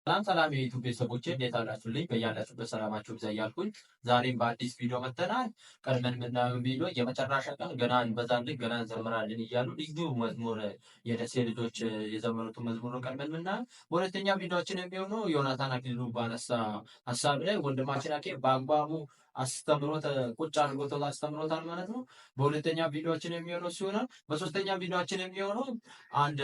ሰላም የዩቲዩብ ቤተሰቦቼ እንዴት አላችሁልኝ? በያላችሁበት ሰላማችሁ ይብዛ እያልኩኝ ዛሬም በአዲስ ቪዲዮ መጥተናል። ቀድመን የምናየው ቪዲዮ የመጨረሻ ቀን ገና እንበዛለን ገና እንዘምራለን እያሉ ልዩ መዝሙር የደሴ ልጆች የዘመሩትን መዝሙር ነው ቀድመን የምናየው። በሁለተኛ ቪዲዮችን የሚሆነው ዮናታን አክሊሉ ባነሳ ሀሳብ ላይ ወንድማችን አኬ በአግባቡ አስተምሮት ቁጭ አድርጎት አስተምሮታል ማለት ነው። በሁለተኛ ቪዲዮችን የሚሆነው ሲሆን በሶስተኛ ቪዲዮችን የሚሆነው አንድ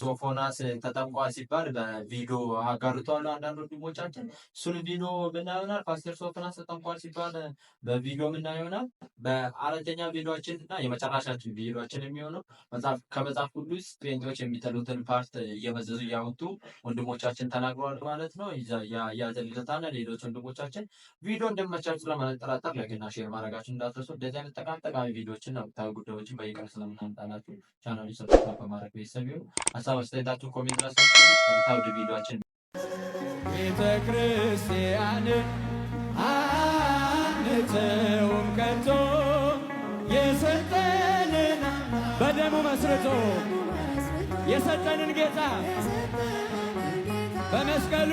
ሶፎናስ ተጠምቋል ሲባል በቪዲዮ አጋርተዋል አንዳንድ ወንድሞቻችን። እሱን ቪዲዮ ምናየው ይሆናል። ፓስተር ሶፎናስ ተጠምቋል ሲባል በቪዲዮ ምናየው ይሆናል። በአራተኛ ቪዲዮችን እና የመጨረሻችን ቪዲዮችን የሚሆነው ከመጽሐፍ ቅዱስ ጴንጤዎች የሚጠሉትን ፓርት እየመዘዙ እያወጡ ወንድሞቻችን ተናግረዋል ማለት ነው። ያዘልታና ሌሎች ወንድሞቻችን ቪዲዮ እንደመቻችሁ ለማጠራጠር ላይክና ሼር ማድረጋችሁን እንዳትረሱ። እንደዚህ አይነት ጠቃሚ ቪዲዮዎችን ወቅታዊ ጉዳዮችን በየቀኑ ስለምናመጣላችሁ ቻናሉን ሰብስክራይብ በማድረግ ቤተሰብ ይሁኑ። ሀሳብ አስተያየታችሁን ኮሜንት ላይ አስቀምጡ። ቪዲዮአችን ቤተ ክርስቲያን አንተውም ከቶ የሰጠንን በደሙ መስርቶ የሰጠንን ጌታ በመስቀሉ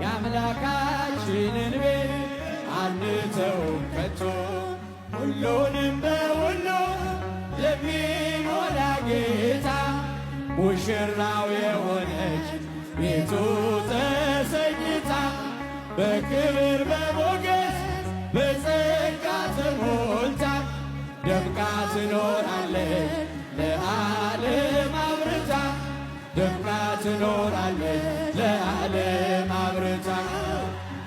የአምላካችንን ቤት አንተውም ከቶ ሁሉንም በሁሉ ለሚሞላ ጌታ ሙሽራው የሆነች ቤቱ ተሰኝታ በክብር በሞገስ በጸጋ ተሞልታ ደምቃ ትኖራለች ለዓለም አብርታ ደምቃ ትኖራለች ለዓለም አብርታ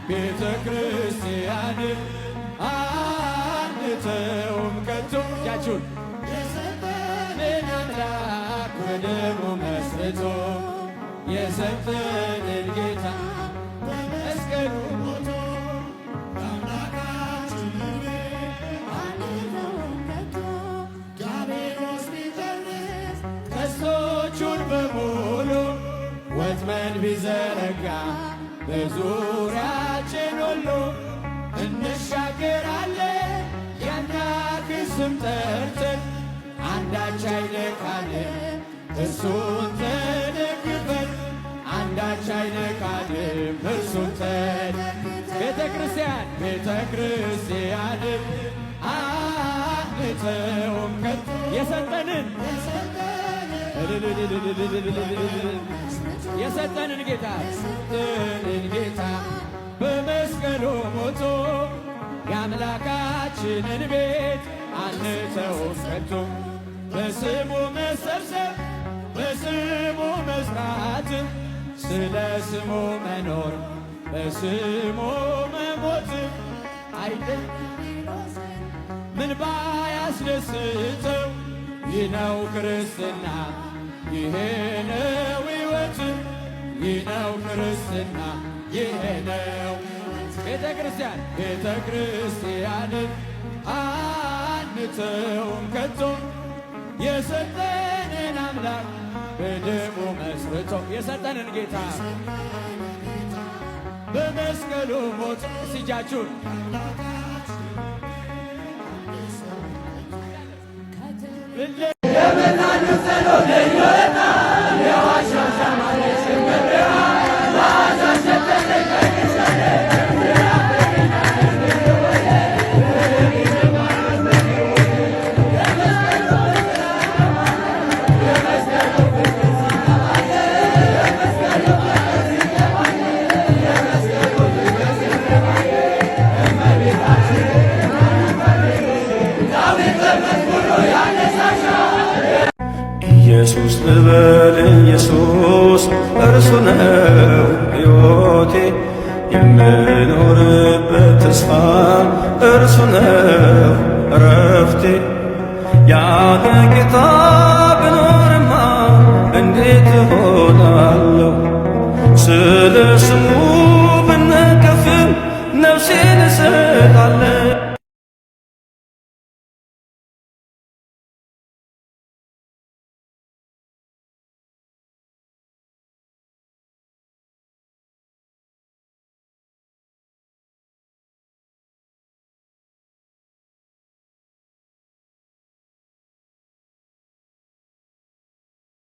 ቤተ ክርስቲያን አንተውም ከቶ እጃችሁን የሰጠንን አምላክ በደሙ መስርቶ የሰጠንን ጌታ በመስቀሉ ሞቶ አምላካችንን አንተውም ከቶ ዲያብሎስ ቢጨርስ ቀስቶቹን በሙሉ ወጥመድ ቢዘረጋ በዙሪያችን ሁሉ እንሻገራለን የአምላክ ስም ጠርተን አንዳች አይነካንም እርሱን ተደግፈን አንዳች አይነካንም እርሱን ቤተ ክርስቲያን አንተውም ከቶ የሰጠንን ጌታ በመስቀሉ ሞቶ የአምላካችንን ቤት አንተውም ከቶ በስሙ መሰብሰብ በስሙ መስራት ስለ ስሙ መኖር በስሙ መሞት አይደል ምን ባያስደስተው ይህ ነው ክርስትና ይሄ ነው ሕይወት ይህ ነው ክርስትና ይሄ ነው ቤተ ክርስቲያንን አንተውም ከቶ የሰጠንን አምላክ በደሙ መስርቶ የሰጠንን ጌታ በመስቀሉ ሞት ሲጃችሁን የመናኙ ጸሎት ለይወጣ የዋሻው ሻማለች ሽምብራ ባዛ ሸተለኝ ቀይሰለ ኢየሱስ ልበል ኢየሱስ እርሱ ነው ሕይወቴ የምኖርበት ተስፋ እርሱ ነው እረፍቴ ያለ ጌታ ብኖርማ እንዴት እሆናለሁ ስለ ስሙ ብነቀፍም ነፍሴን እሰጣለሁ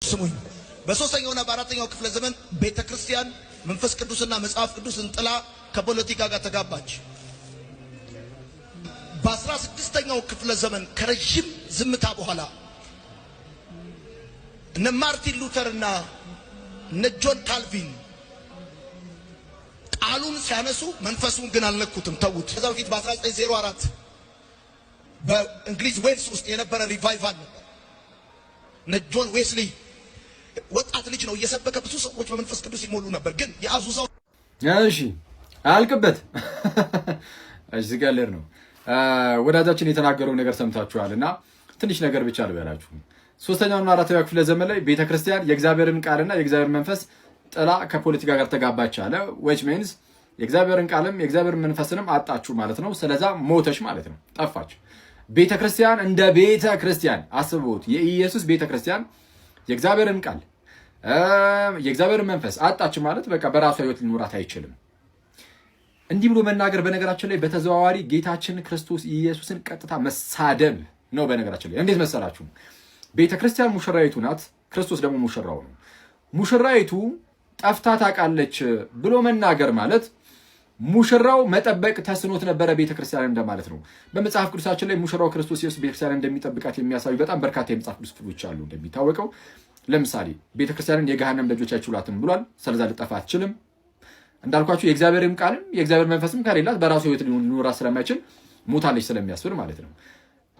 ስሙኝ በሶስተኛውና በአራተኛው ክፍለ ዘመን ቤተክርስቲያን መንፈስ ቅዱስና መጽሐፍ ቅዱስን ጥላ ከፖለቲካ ጋር ተጋባች። በ16ኛው ክፍለ ዘመን ከረጅም ዝምታ በኋላ እነ ማርቲን ሉተርና እነ ጆን ካልቪን ቃሉን ሲያነሱ መንፈሱን ግን አልነኩትም፣ ተዉት። ከዛ በፊት በ1904 በእንግሊዝ ዌልስ ውስጥ የነበረ ሪቫይቫል ነበር። እነ ጆን ዌስሊ ወጣት ልጅ ነው እየሰበከ ብዙ ሰዎች በመንፈስ ቅዱስ ይሞሉ ነበር። ግን የአዙዛው እሺ አልቅበት እዚህ ጋር ነው ወዳጃችን የተናገረው ነገር ሰምታችኋልና ትንሽ ነገር ብቻ ልበላችሁ። ሶስተኛውና አራተኛው ክፍለ ዘመን ላይ ቤተክርስቲያን የእግዚአብሔርን ቃልና የእግዚአብሔር መንፈስ ጥላ ከፖለቲካ ጋር ተጋባች አለ። which means የእግዚአብሔርን ቃልም የእግዚአብሔርን መንፈስንም አጣችሁ ማለት ነው። ስለዛ ሞተች ማለት ነው፣ ጠፋች። ቤተክርስቲያን እንደ ቤተክርስቲያን አስቡት፣ የኢየሱስ ቤተክርስቲያን የእግዚአብሔርን ቃል የእግዚአብሔርን መንፈስ አጣች ማለት በቃ በራሷ ህይወት ሊኖራት አይችልም። እንዲህ ብሎ መናገር በነገራችን ላይ በተዘዋዋሪ ጌታችን ክርስቶስ ኢየሱስን ቀጥታ መሳደብ ነው። በነገራችን ላይ እንዴት መሰላችሁ? ቤተክርስቲያን ሙሽራይቱ ናት፣ ክርስቶስ ደግሞ ሙሽራው ነው። ሙሽራይቱ ጠፍታ ታውቃለች ብሎ መናገር ማለት ሙሽራው መጠበቅ ተስኖት ነበረ ቤተክርስቲያን እንደማለት ነው። በመጽሐፍ ቅዱሳችን ላይ ሙሽራው ክርስቶስ ኢየሱስ ቤተክርስቲያን እንደሚጠብቃት የሚያሳዩ በጣም በርካታ የመጽሐፍ ቅዱስ ክፍሎች አሉ። እንደሚታወቀው ለምሳሌ ቤተክርስቲያንን የገሃነም ደጆች አይችሏትም ብሏል። ስለዛ ልጠፋ አትችልም። እንዳልኳችሁ የእግዚአብሔርም ቃልም የእግዚአብሔር መንፈስም ከሌላት በራሱ ህይወት ሊኖራት ስለማይችል ሞታለች ስለሚያስብል ማለት ነው።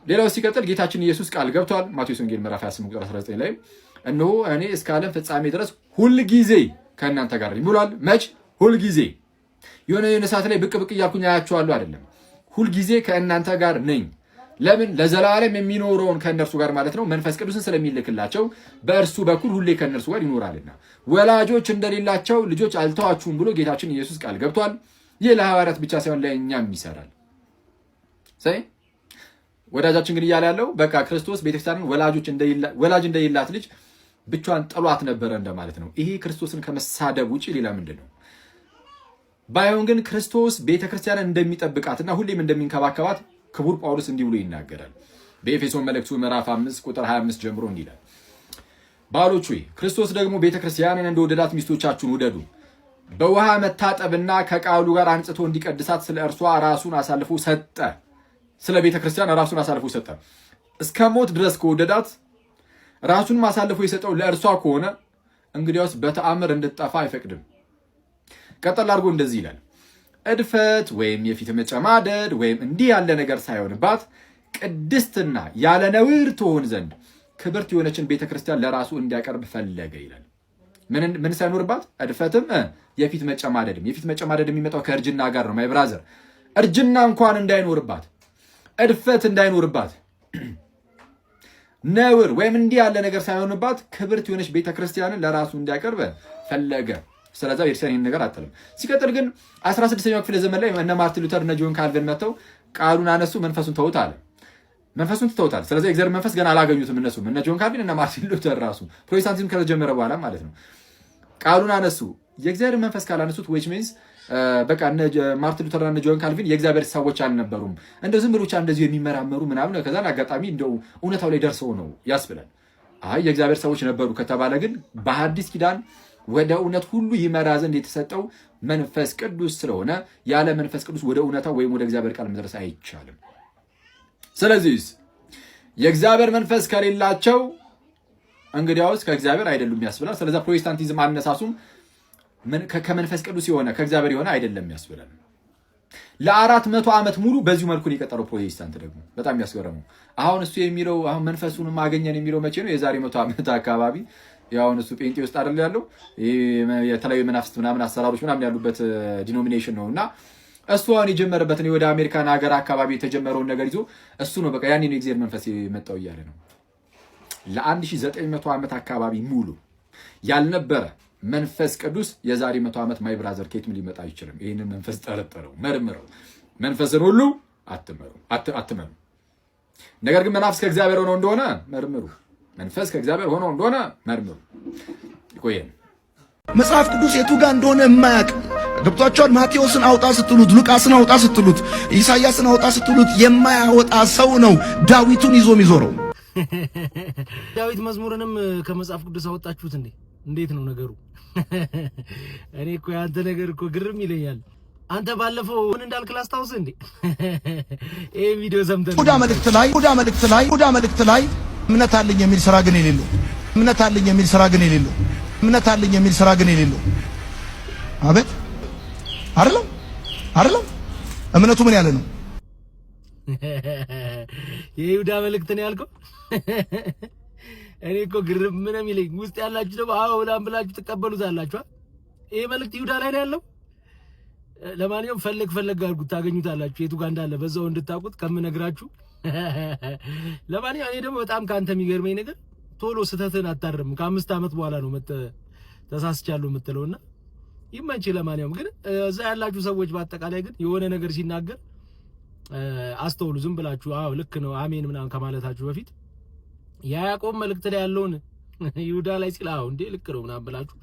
ሌላው ሲቀጥል ጌታችን ኢየሱስ ቃል ገብቷል። ማቴዎስ ወንጌል ምዕራፍ 28 ቁጥር 19 ላይ እነሆ እኔ እስከ ዓለም ፍጻሜ ድረስ ሁል ጊዜ ከእናንተ ጋር ነኝ ብሏል። መች? ሁል ጊዜ። የሆነ ሰዓት ላይ ብቅ ብቅ እያልኩኝ አያቸዋለሁ አይደለም። ሁል ጊዜ ከእናንተ ጋር ነኝ። ለምን? ለዘላለም የሚኖረውን ከእነርሱ ጋር ማለት ነው መንፈስ ቅዱስን ስለሚልክላቸው በእርሱ በኩል ሁሌ ከእነርሱ ጋር ይኖራልና ወላጆች እንደሌላቸው ልጆች አልተዋችሁም ብሎ ጌታችን ኢየሱስ ቃል ገብቷል። ይህ ለሐዋርያት ብቻ ሳይሆን ለእኛም ይሰራል። ወዳጃችን ግን እያለ ያለው በቃ ክርስቶስ ቤተክርስቲያንን ወላጅ እንደሌላት ልጅ ብቻዋን ጥሏት ነበረ እንደማለት ነው። ይሄ ክርስቶስን ከመሳደብ ውጪ ሌላ ምንድን ነው? ባይሆን ግን ክርስቶስ ቤተክርስቲያንን እንደሚጠብቃትና ሁሌም እንደሚንከባከባት ክቡር ጳውሎስ እንዲህ ብሎ ይናገራል። በኤፌሶን መልእክቱ ምዕራፍ 5 ቁጥር 25 ጀምሮ እንዲህ ይላል፣ ባሎች ሆይ ክርስቶስ ደግሞ ቤተክርስቲያንን እንደወደዳት ሚስቶቻችሁን ውደዱ። በውሃ መታጠብና ከቃሉ ጋር አንጽቶ እንዲቀድሳት ስለ እርሷ ራሱን አሳልፎ ሰጠ። ስለ ቤተክርስቲያን ራሱን አሳልፎ ሰጠ። እስከ ሞት ድረስ ከወደዳት ራሱን አሳልፎ የሰጠው ለእርሷ ከሆነ እንግዲያውስ በተአምር እንድትጠፋ አይፈቅድም። ቀጠል አድርጎ እንደዚህ ይላል፣ እድፈት ወይም የፊት መጨማደድ ወይም እንዲህ ያለ ነገር ሳይሆንባት ቅድስትና ያለ ነውር ትሆን ዘንድ ክብርት የሆነችን ቤተክርስቲያን ለራሱ እንዲያቀርብ ፈለገ ይላል። ምን ሳይኖርባት? እድፈትም የፊት መጨማደድም። የፊት መጨማደድ የሚመጣው ከእርጅና ጋር ነው። ማይ ብራዘር፣ እርጅና እንኳን እንዳይኖርባት፣ እድፈት እንዳይኖርባት፣ ነውር ወይም እንዲህ ያለ ነገር ሳይሆንባት ክብርት የሆነች ቤተክርስቲያንን ለራሱ እንዲያቀርብ ፈለገ። ስለዛ ቤተክርስቲያን ይህን ነገር አጥልም። ሲቀጥል ግን 16ኛው ክፍለ ዘመን ላይ እነ ማርቲን ሉተር እነ ጆን ካልቪን መጥተው ቃሉን አነሱ፣ መንፈሱን ተውት አለ። መንፈሱን ትተውታል። ስለዚህ የእግዚአብሔር መንፈስ ገና አላገኙትም። እነሱም እነ ጆን ካልቪን እነ ማርቲን ሉተር ራሱ ፕሮቴስታንቲዝም ከተጀመረ በኋላ ማለት ነው። ቃሉን አነሱ። የእግዚአብሔር መንፈስ ካላነሱት which means በቃ እነ ማርቲን ሉተር እና ጆን ካልቪን የእግዚአብሔር ሰዎች አልነበሩም። እንደው ዝም ብሎ ብቻ እንደዚሁ የሚመራመሩ ምናምን ከዛን አጋጣሚ እንደው እውነታው ላይ ደርሰው ነው ያስብላል። አይ የእግዚአብሔር ሰዎች ነበሩ ከተባለ ግን በሐዲስ ኪዳን ወደ እውነት ሁሉ ይመራ ዘንድ የተሰጠው መንፈስ ቅዱስ ስለሆነ ያለ መንፈስ ቅዱስ ወደ እውነታው ወይም ወደ እግዚአብሔር ቃል መድረስ አይቻልም። ስለዚህ የእግዚአብሔር መንፈስ ከሌላቸው እንግዲያውስ ከእግዚአብሔር አይደሉም ያስብላል። ስለዛ ፕሮቴስታንቲዝም አነሳሱም ከመንፈስ ቅዱስ የሆነ ከእግዚአብሔር የሆነ አይደለም ያስብላል። ለ400 ዓመት ሙሉ በዚሁ መልኩን የቀጠለው ፕሮቴስታንት ደግሞ በጣም ያስገረመው አሁን እሱ የሚለው አሁን መንፈሱን ማገኘን የሚለው መቼ ነው? የዛሬ 100 ዓመት አካባቢ ያው እሱ ጴንጤ ውስጥ አይደል ያለው የተለያዩ መናፍስት ምናምን አሰራሮች ምናምን ያሉበት ዲኖሚኔሽን ነውና እሱ አሁን የጀመረበትን ወደ አሜሪካን ሀገር አካባቢ የተጀመረውን ነገር ይዞ እሱ ነው በቃ ያኔ ነው የእግዚአብሔር መንፈስ የመጣው እያለ ነው። ለ1900 ዓመት አካባቢ ሙሉ ያልነበረ መንፈስ ቅዱስ የዛሬ 100 ዓመት ማይ ብራዘር ከየትም ሊመጣ አይችልም። ይህንን መንፈስ ጠረጠረው፣ መርምረው። መንፈስን ሁሉ አትመኑ። ነገር ግን መናፍስ ከእግዚአብሔር ሆነው እንደሆነ መርምሩ። መንፈስ ከእግዚአብሔር ሆነው እንደሆነ መርምሩ። ይቆየን። መጽሐፍ ቅዱስ የቱ ጋር እንደሆነ የማያውቅ ገብቷቸዋል። ማቴዎስን አውጣ ስትሉት፣ ሉቃስን አውጣ ስትሉት፣ ኢሳያስን አውጣ ስትሉት የማያወጣ ሰው ነው ዳዊቱን ይዞ የሚዞረው። ዳዊት መዝሙርንም ከመጽሐፍ ቅዱስ አወጣችሁት እንዴ? እንዴት ነው ነገሩ? እኔ እኮ ያንተ ነገር እኮ ግርም ይለኛል። አንተ ባለፈው ምን እንዳልክ ላስታውስ እንዴ? ይሄ ቪዲዮ ሰምተን ይሁዳ መልእክት ላይ እምነት አለኝ የሚል ስራ ግን የሌለው አቤት አይደለም እምነቱ ምን ያለ ነው? የይሁዳ መልእክት ነው ያልከው? እኔ እኮ ግርም ምን የሚለኝ ውስጥ ያላችሁ ደግሞ አዎ ብላችሁ ትቀበሉታላችሁ። ይሄ መልእክት ይሁዳ ላይ ነው ያለው። ለማንኛውም ፈለግ አድርጉት ታገኙታላችሁ፣ የቱ ጋር እንዳለ በዛው እንድታውቁት ከምነግራችሁ። ለማንኛውም እኔ ደግሞ በጣም ካንተ የሚገርመኝ ነገር ቶሎ ስተትን አታርም። ከ5 ዓመት በኋላ ነው ተሳስቻለሁ የምትለውና ይመንች። ለማንኛውም ግን እዛ ያላችሁ ሰዎች በአጠቃላይ ግን የሆነ ነገር ሲናገር አስተውሉ። ዝም ብላችሁ አዎ ልክ ነው አሜን ምናምን ከማለታችሁ በፊት ያዕቆብ መልእክት ላይ ያለውን ይሁዳ ላይ ሲል አዎ እንዴ ልክ ነው ምናምን ብላችሁ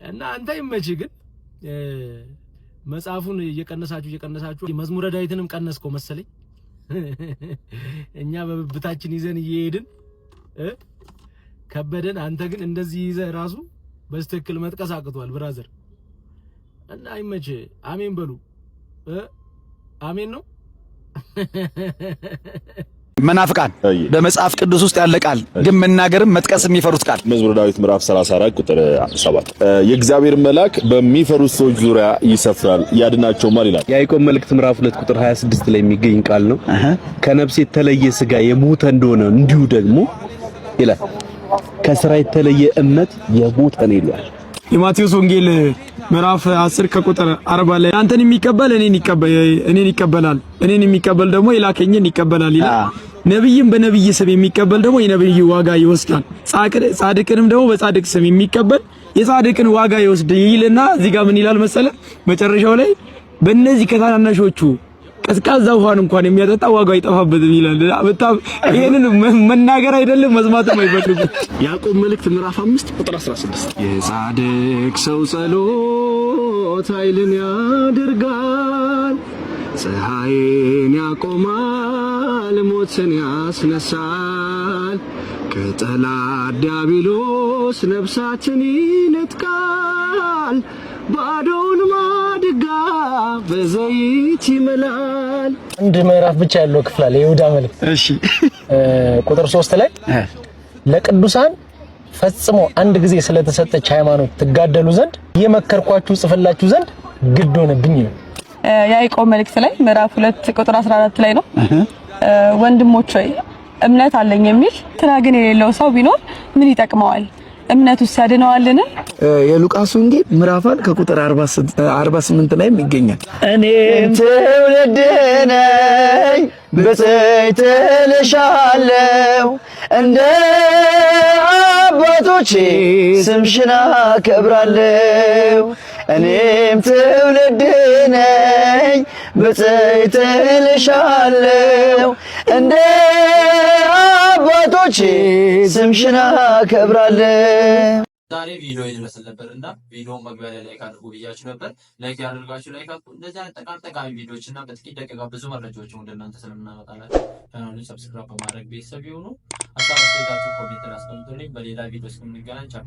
እና አንተ ይመች። ግን መጽሐፉን እየቀነሳችሁ መዝሙረ ዳዊትንም ቀነስከው መሰለኝ። እኛ በብብታችን ይዘን እየሄድን ከበደን፣ አንተ ግን እንደዚህ ይዘህ ራሱ በስትክክል መጥቀስ አቅቷል ብራዘር። እና ይመች። አሜን በሉ። አሜን ነው። መናፍቃን በመጽሐፍ ቅዱስ ውስጥ ያለ ቃል ግን መናገርም መጥቀስ የሚፈሩት ቃል መዝሙረ ዳዊት ምዕራፍ 34 ቁጥር 7 የእግዚአብሔር መልአክ በሚፈሩት ሰዎች ዙሪያ ይሰፍራል ያድናቸውማል ይላል። ያዕቆብ መልእክት ምዕራፍ 2 ቁጥር 26 ላይ የሚገኝ ቃል ነው። ከነፍስ የተለየ ስጋ የሞተ እንደሆነ እንዲሁ ደግሞ ይላል ከስራ የተለየ እምነት የሞተ ነው ይላል። የማቴዎስ ወንጌል ምዕራፍ 10 ከቁጥር 40 ላይ አንተን የሚቀበል እኔን ይቀበላል፣ እኔን የሚቀበል ደግሞ የላከኝን ይቀበላል ይላል። ነብይም በነብይ ስም የሚቀበል ደግሞ የነብይ ዋጋ ይወስዳል፣ ጻድቅንም ደግሞ በጻድቅ ስም የሚቀበል የጻድቅን ዋጋ ይወስድ ይልና እዚህ ጋር ምን ይላል መሰለ? መጨረሻው ላይ በእነዚህ ከታናናሾቹ ቀዝቃዛ ውሃን እንኳን የሚያጠጣ ዋጋው አይጠፋበትም ይላል። በጣም ይሄንን መናገር አይደለም መስማትም አይፈልጉም። ያዕቆብ መልእክት ምዕራፍ 5 ቁጥር 16 የጻድቅ ሰው ጸሎት ኃይልን ያደርጋል፣ ፀሐይን ያቆማል፣ ሞትን ያስነሳል፣ ከጠላት ዲያብሎስ ነፍሳትን ይነጥቃል፣ ባዶውን ማድጋ በዘይት ይመላል። አንድ ምዕራፍ ብቻ ያለው ክፍል አለ የይሁዳ መልእክት። እሺ ቁጥር 3 ላይ ለቅዱሳን ፈጽሞ አንድ ጊዜ ስለተሰጠች ሃይማኖት ትጋደሉ ዘንድ የመከርኳችሁ ጽፈላችሁ ዘንድ ግድ ሆነብኝ ነው። ያዕቆብ መልእክት ላይ ምዕራፍ 2 ቁጥር 14 ላይ ነው ወንድሞች ሆይ እምነት አለኝ የሚል ስራ ግን የሌለው ሰው ቢኖር ምን ይጠቅመዋል? እምነቱስ ያድነዋልን? የሉቃስ ወንጌል ምዕራፍ 1 ከቁጥር 48 ላይ ይገኛል። እኔም ትውልድ ነኝ ብፅዕት እልሻለሁ፣ እንደ አባቶቼ ስምሽን አከብራለሁ። እኔም ትውልድ ነኝ ብፅዕት እልሻለሁ፣ እንደ አባቶቼ ስምሽን አከብራለሁ። ዛሬ ቪዲዮ ይመስል ነበርና ቪዲዮ መግቢያ ላይ ላይክ አድርጉ ብያችሁ ነበር። ላይክ ያደርጋችሁ ላይክ አድርጉ። እንደዚህ አይነት ጠቃሚ ቪዲዮዎች እና በጥቂት ደቂቃ ብዙ መረጃዎችን ወደ እናንተ ስለምናመጣላችሁ ቻናሉን ሰብስክራይብ በማድረግ ቤተሰብ ይሁኑ። ሀሳብ አስተያየታችሁን ኮሜንት ላይ አስቀምጡልኝ። በሌላ ቪዲዮ እስከምንገናኝ ቻው።